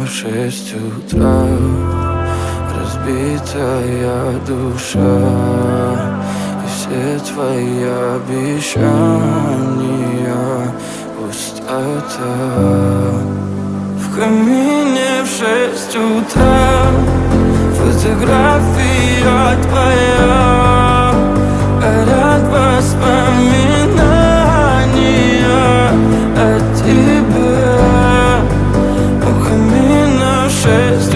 в 6 утра, разбитая душа, и все твои обещания пустота. В камине в 6 утра фотография твоя, горят воспоминания о тебе. У камина в 6